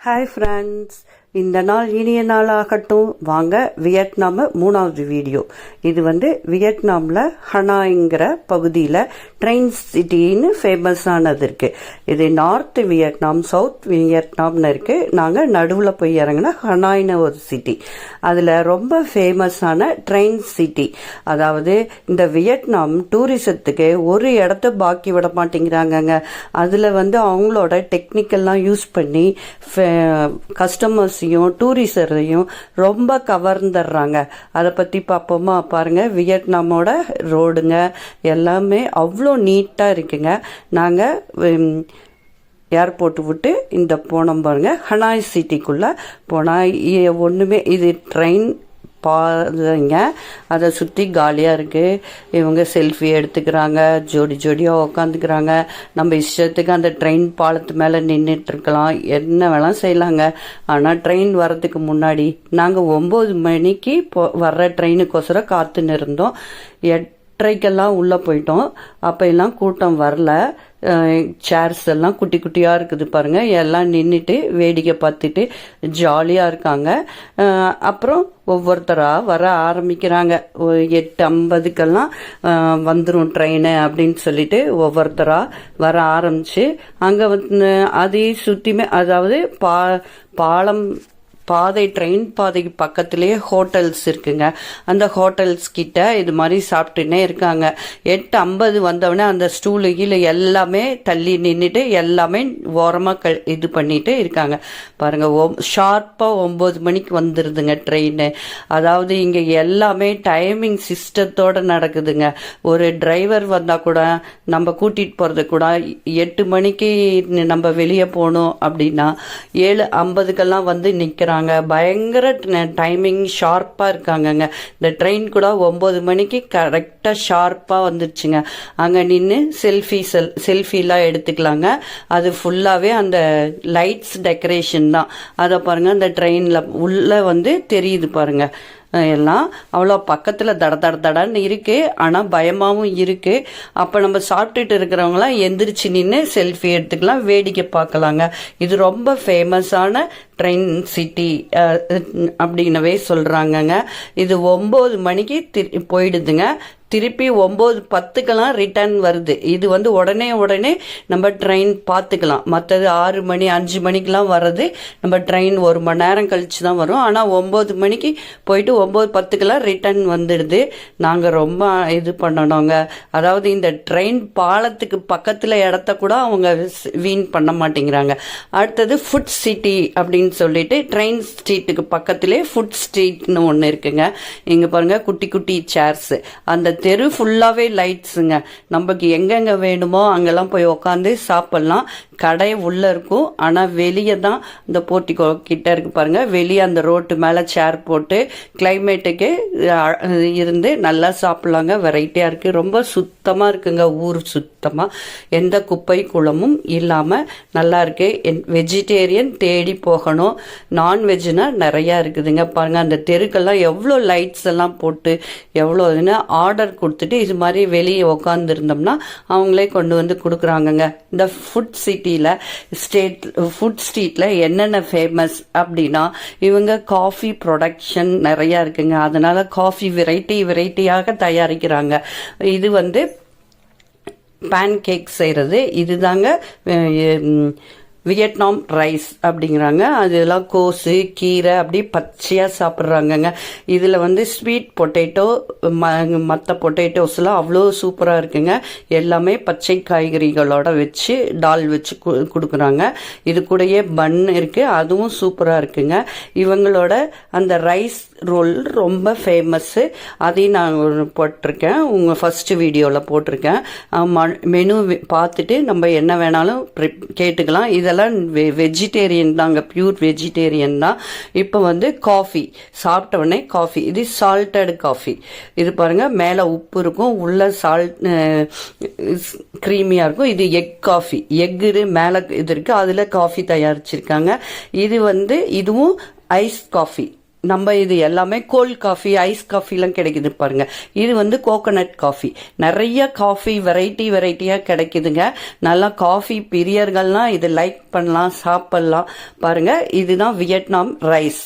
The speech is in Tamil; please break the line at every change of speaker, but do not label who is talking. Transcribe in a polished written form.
ஹாய் ஃப்ரெண்ட்ஸ், இந்த நாள் இனிய நாளாகட்டும். வாங்க வியட்நாம் 3வது வீடியோ. இது வியட்நாமில் ஹனாய்ங்கிற பகுதியில் ட்ரெயின் சிட்டின்னு ஃபேமஸானது இருக்குது. இது நார்த் வியட்நாம், சவுத் வியட்நாம்னு இருக்குது. நாங்கள் நடுவில் போய் இறங்கினா ஹனாய்னு ஒரு சிட்டி. அதில் ரொம்ப ஃபேமஸான ட்ரெயின் சிட்டி. அதாவது இந்த வியட்நாம் டூரிசத்துக்கு ஒரு இடத்த பாக்கி விட மாட்டேங்கிறாங்கங்க. அதில் அவங்களோட டெக்னிக்கெல்லாம் யூஸ் பண்ணி கஸ்டமர்ஸையும் டூரிஸ்டரையும் ரொம்ப கவர்ந்துடுறாங்க. அதை பற்றி பார்ப்போமா? பாருங்கள், வியட்நாமோட ரோடுங்க எல்லாமே அவ்வளோ நீட்டாக இருக்குங்க. நாங்கள் ஏர்போர்ட் விட்டு இந்த போனோம் பாருங்க, ஹனாய் சிட்டிக்குள்ளே போனால் ஒன்றுமே இது ட்ரெயின் பாருங்க, அதை சுற்றி காலியாக இருக்குது. இவங்க செல்ஃபி எடுத்துக்கிறாங்க, ஜோடி ஜோடியாக உக்காந்துக்கிறாங்க. நம்ம இஷ்டத்துக்கு அந்த ட்ரெயின் பாலத்து மேலே நின்றுட்டுருக்கலாம், என்ன வேணாலும் செய்யலாங்க. ஆனால் ட்ரெயின் வர்றதுக்கு முன்னாடி நாங்கள் 9 மணிக்கு வர்ற ட்ரெயினுக்கோசரம் காத்துன்னு இருந்தோம். 8:30க்கெல்லாம் உள்ளே போயிட்டோம். அப்போ எல்லாம் கூட்டம் வரல. சேர்ஸ் எல்லாம் குட்டி குட்டியாக இருக்குது பாருங்கள். எல்லாம் நின்றுட்டு வேடிக்கை பார்த்துட்டு ஜாலியாக இருக்காங்க. அப்புறம் ஒவ்வொருத்தராக வர ஆரம்பிக்கிறாங்க. 8:50க்கெல்லாம் வந்துடும் ட்ரெயின் அப்படின்னு சொல்லிட்டு ஒவ்வொருத்தராக வர ஆரம்பிச்சு அங்கே அதையும் சுற்றியுமே, அதாவது பாலம் பாதை, ட்ரெயின் பாதைக்கு பக்கத்துலேயே ஹோட்டல்ஸ் இருக்குங்க. அந்த ஹோட்டல்ஸ் கிட்ட இது மாதிரி சாப்பிட்டுன்னே இருக்காங்க. 8:50 வந்தவொடனே அந்த ஸ்டூலு கீழே எல்லாமே தள்ளி நின்றுட்டு எல்லாமே ஓரமாக இது பண்ணிட்டு இருக்காங்க பாருங்க. ஷார்ப்பாக 9 மணிக்கு வந்துடுதுங்க ட்ரெயின். அதாவது இங்கே எல்லாமே டைமிங் சிஸ்டத்தோடு நடக்குதுங்க. ஒரு டிரைவர் வந்தால் கூட நம்ம கூட்டிகிட்டு போகிறது கூட 8 மணிக்கு நம்ம வெளியே போகணும் அப்படின்னா 7:50க்கெல்லாம் நிற்கிறாங்க. பயங்கர டைமிங் ஷார்ப்பா இருக்காங்கங்க. இந்த ட்ரெயின் கூட 9 மணிக்கு கரெக்டா ஷார்ப்பா வந்துருச்சுங்க. அங்க நின்று செல்ஃபிலாம் எடுத்துக்கலாங்க. அது ஃபுல்லாவே அந்த லைட்ஸ் டெக்கரேஷன் தான். அதை பாருங்க, அந்த ட்ரெயின்ல உள்ள தெரியுது பாருங்க. எல்லாம் அவ்வளோ பக்கத்தில் தடன்னு இருக்குது. ஆனால் பயமாகவும் இருக்குது. அப்போ நம்ம சாப்பிட்டுட்டு இருக்கிறவங்களாம் எந்திரிச்சு நின்று செல்ஃபி எடுத்துக்கலாம், வேடிக்கை பார்க்கலாங்க. இது ரொம்ப ஃபேமஸான ட்ரெயின் சிட்டி அப்படின்னவே சொல்கிறாங்கங்க. இது 9 மணிக்கு போயிடுதுங்க. திருப்பி 9:10க்கெல்லாம் ரிட்டர்ன் வருது. இது உடனே நம்ம ட்ரெயின் பார்த்துக்கலாம். மற்றது 6 மணி 5 மணிக்கெலாம் வர்றது நம்ம ட்ரெயின் 1 மணி நேரம் கழிச்சு தான் வரும். ஆனால் 9 மணிக்கு போயிட்டு 9:10க்கெல்லாம் ரிட்டர்ன் வந்துடுது. நாங்கள் ரொம்ப இது பண்ணணுங்க. அதாவது இந்த ட்ரெயின் பாலத்துக்கு பக்கத்தில் இடத்த கூட அவங்க வீண் பண்ண மாட்டேங்கிறாங்க. அடுத்தது ஃபுட் சிட்டி அப்படின்னு சொல்லிட்டு ட்ரெயின் ஸ்ட்ரீட்டுக்கு பக்கத்திலே ஃபுட் ஸ்ட்ரீட்னு ஒன்று இருக்குங்க. இங்கே பாருங்க, குட்டி குட்டி சேர்ஸ். அந்த தெரு ஃபுல்லாகவே லைட்ஸுங்க. நமக்கு எங்கெங்கே வேணுமோ அங்கெல்லாம் போய் உக்காந்து சாப்பிட்லாம். கடை உள்ளே இருக்கும், ஆனால் வெளியே தான் இந்த போர்ட்டிகோ கிட்ட இருக்கு பாருங்க. வெளியே அந்த ரோட்டு மேலே சேர் போட்டு கிளைமேட்டுக்கு இருந்து நல்லா சாப்பிட்லாங்க. வெரைட்டியாக இருக்குது, ரொம்ப சுத்தமாக இருக்குங்க. ஊர் சுத்தமாக, எந்த குப்பை குளமும் இல்லாமல் நல்லா இருக்கு. வெஜிடேரியன் தேடி போகணும், நான்வெஜ்னா நிறையா இருக்குதுங்க பாருங்க. அந்த தெருக்கெல்லாம் எவ்வளோ லைட்ஸ் எல்லாம் போட்டு எவ்வளோன்னு ஆர்டர் கொடுத்துட்டு இது மாதிரி வெளியே உக்காந்துருந்தோம்னா அவங்களே கொண்டு கொடுக்குறாங்கங்க. இந்த ஃபுட் ஃபுட் ஸ்ட்ரீட்ல என்னென்ன ஃபேமஸ் அப்படின்னா, இவங்க காஃபி ப்ரொடக்ஷன் நிறையா இருக்குங்க. அதனால காஃபி வெரைட்டியாக தயாரிக்கிறாங்க. இது பேன் கேக் செய்கிறது. இதுதாங்க வியட்நாம் ரைஸ் அப்படிங்கிறாங்க. அதெல்லாம் கோஸு, கீரை அப்படி பச்சையாக சாப்பிட்றாங்கங்க. இதில் ஸ்வீட் பொட்டேட்டோ, மற்ற பொட்டேட்டோஸ்லாம் அவ்வளோ சூப்பராக இருக்குங்க. எல்லாமே பச்சை காய்கறிகளோட வச்சு டால் வச்சு கொடுக்குறாங்க. இது கூடயே பன் இருக்குது, அதுவும் சூப்பராக இருக்குங்க. இவங்களோட அந்த ரைஸ் ரோல் ரொம்ப ஃபேமஸ்ஸு. அதையும் நான் போட்டிருக்கேன், உங்கள் ஃபஸ்ட்டு வீடியோவில் போட்டிருக்கேன். மெனு பார்த்துட்டு நம்ம என்ன வேணாலும் கேட்டுக்கலாம். இதெல்லாம் வெஜிடேரியன் தாங்க, பியூர் வெஜிடேரியன் தான். இப்போ காஃபி சாப்பிட்ட உடனே காஃபி, இது சால்டட் காஃபி. இது பாருங்க, மேலே உப்பு இருக்கும், உள்ள க்ரீமியாக இருக்கும். இது எக் காஃபி, எக்கு மேலே இது இருக்குது, அதில் காஃபி தயாரிச்சிருக்காங்க. இது இதுவும் ஐஸ் காஃபி. நம்ம இது எல்லாமே கோல்ட் காஃபி, ஐஸ் காஃபிலாம் கிடைக்குது பாருங்க. இது வந்து கோகோனட் காஃபி. நிறைய காஃபி வெரைட்டியாக கிடைக்குதுங்க. நல்லா காஃபி பிரியர்கள்லாம் இது லைக் பண்ணலாம், சாப்பிடலாம். பாருங்க, இதுதான் வியட்நாம் ரைஸ்.